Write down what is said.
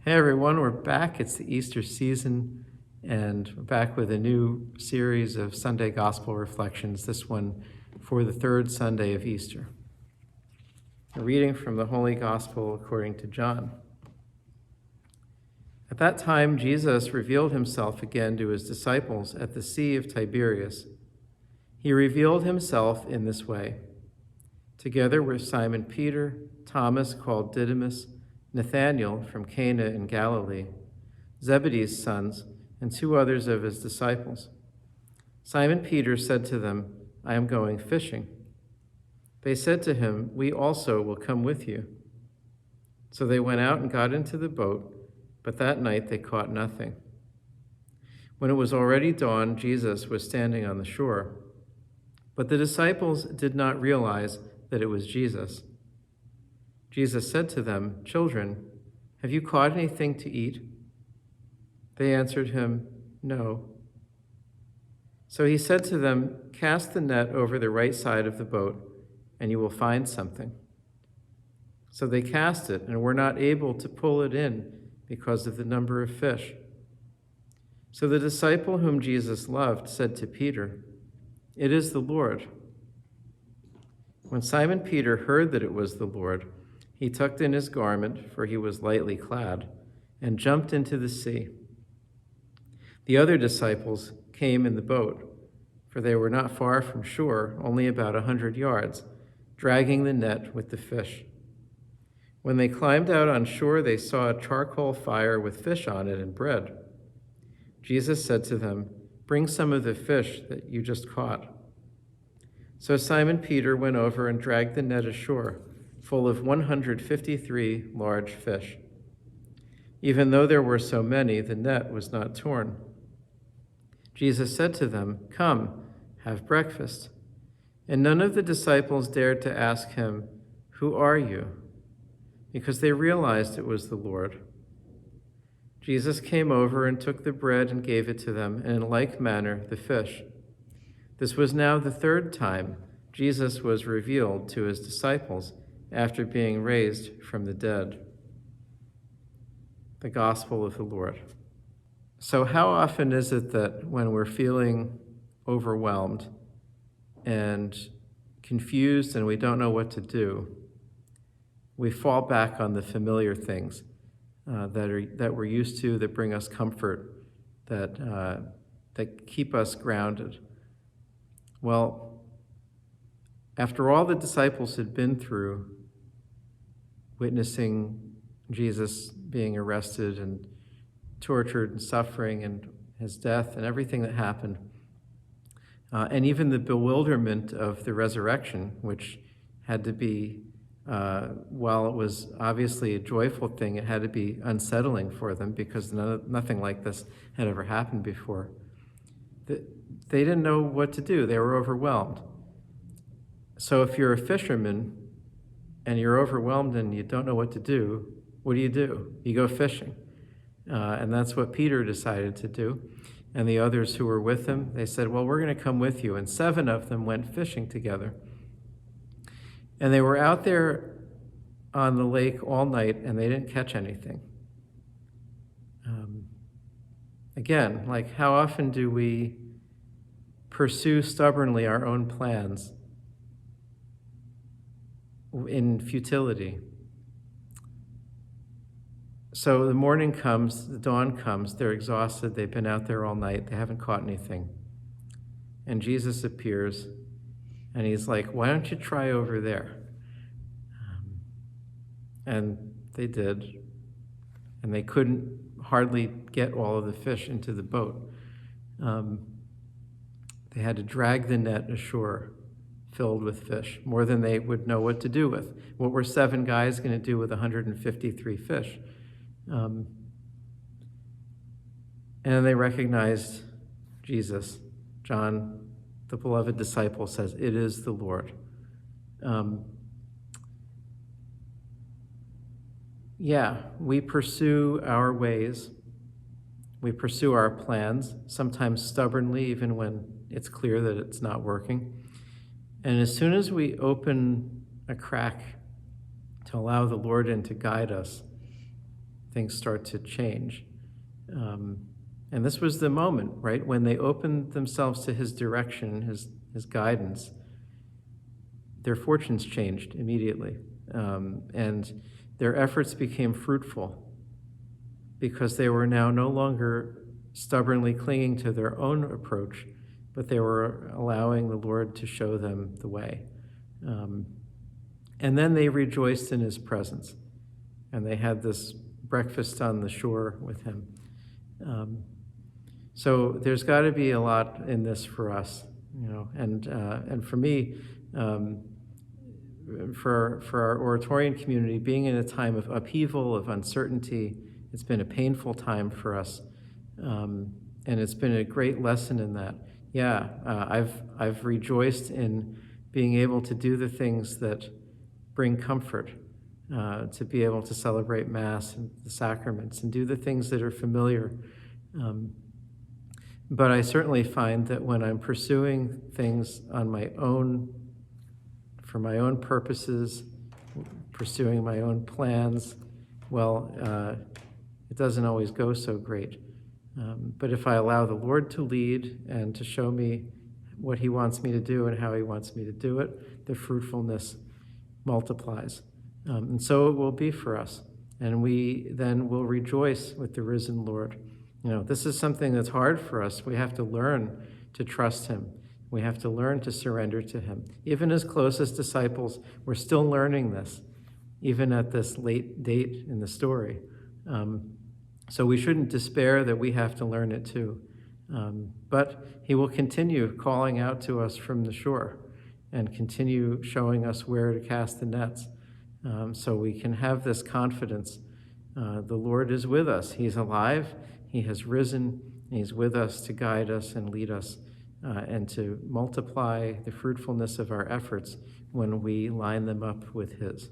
Hey everyone, we're back. It's the Easter season, and we're back with a new series of Sunday Gospel reflections, this one for the third Sunday of Easter. A reading from the Holy Gospel according to John. At that time, Jesus revealed himself again to his disciples at the Sea of Tiberias. He revealed himself in this way. Together were Simon Peter, Thomas called Didymus, Nathanael from Cana in Galilee, Zebedee's sons, and two others of his disciples. Simon Peter said to them, "I am going fishing." They said to him, "We also will come with you." So they went out and got into the boat, but that night they caught nothing. When it was already dawn, Jesus was standing on the shore, but the disciples did not realize that it was Jesus. Jesus said to them, "Children, have you caught anything to eat?" They answered him, "No." So he said to them, "Cast the net over the right side of the boat, and you will find something." So they cast it and were not able to pull it in because of the number of fish. So the disciple whom Jesus loved said to Peter, "It is the Lord." When Simon Peter heard that it was the Lord, he tucked in his garment, for he was lightly clad, and jumped into the sea. The other disciples came in the boat, for they were not far from shore, only about 100 yards, dragging the net with the fish. When they climbed out on shore, they saw a charcoal fire with fish on it and bread. Jesus said to them, "Bring some of the fish that you just caught." So Simon Peter went over and dragged the net ashore, full of 153 large fish. Even though there were so many, the net was not torn. Jesus said to them, "Come, have breakfast." And none of the disciples dared to ask him, "Who are you?" because they realized it was the Lord. Jesus came over and took the bread and gave it to them, and in like manner the fish. This was now the third time Jesus was revealed to his disciples after being raised from the dead. The Gospel of the Lord. So how often is it that when we're feeling overwhelmed and confused and we don't know what to do, we fall back on the familiar things that we're used to, that bring us comfort, that keep us grounded? Well, after all the disciples had been through, witnessing Jesus being arrested and tortured and suffering and his death and everything that happened, and even the bewilderment of the resurrection, which had to be, while it was obviously a joyful thing, it had to be unsettling for them because nothing like this had ever happened before. They didn't know what to do. They were overwhelmed. So if you're a fisherman and you're overwhelmed and you don't know what to do, what do? You go fishing. And that's what Peter decided to do. And the others who were with him, they said, "Well, we're going to come with you." And 7 of them went fishing together. And they were out there on the lake all night, and they didn't catch anything. Again, like, how often do we pursue stubbornly our own plans in futility? So the morning comes, the dawn comes, they're exhausted, they've been out there all night, they haven't caught anything. And Jesus appears, and he's like, "Why don't you try over there?" And they did, and they couldn't hardly get all of the fish into the boat. They had to drag the net ashore filled with fish, more than they would know what to do with. What were 7 guys going to do with 153 fish? And they recognized Jesus. John, the beloved disciple, says, "It is the Lord." We pursue our ways. We pursue our plans, sometimes stubbornly, even when it's clear that it's not working. And as soon as we open a crack to allow the Lord in to guide us, things start to change. And this was the moment, right, when they opened themselves to his direction, his guidance. Their fortunes changed immediately, and their efforts became fruitful because they were now no longer stubbornly clinging to their own approach, but they were allowing the Lord to show them the way. And then they rejoiced in his presence, and they had this breakfast on the shore with him. So there's got to be a lot in this for us, and for me, for our Oratorian community, being in a time of upheaval, of uncertainty, it's been a painful time for us, and it's been a great lesson in that. Yeah, I've rejoiced in being able to do the things that bring comfort, to be able to celebrate Mass and the sacraments and do the things that are familiar. But I certainly find that when I'm pursuing things on my own, for my own purposes, pursuing my own plans, well, it doesn't always go so great. But if I allow the Lord to lead and to show me what he wants me to do and how he wants me to do it, the fruitfulness multiplies. And so it will be for us. And we then will rejoice with the risen Lord. This is something that's hard for us. We have to learn to trust him. We have to learn to surrender to him. Even as closest disciples, we're still learning this, even at this late date in the story. So we shouldn't despair that we have to learn it too. But he will continue calling out to us from the shore and continue showing us where to cast the nets, so we can have this confidence. The Lord is with us. He's alive. He has risen. He's with us to guide us and lead us, and to multiply the fruitfulness of our efforts when we line them up with his.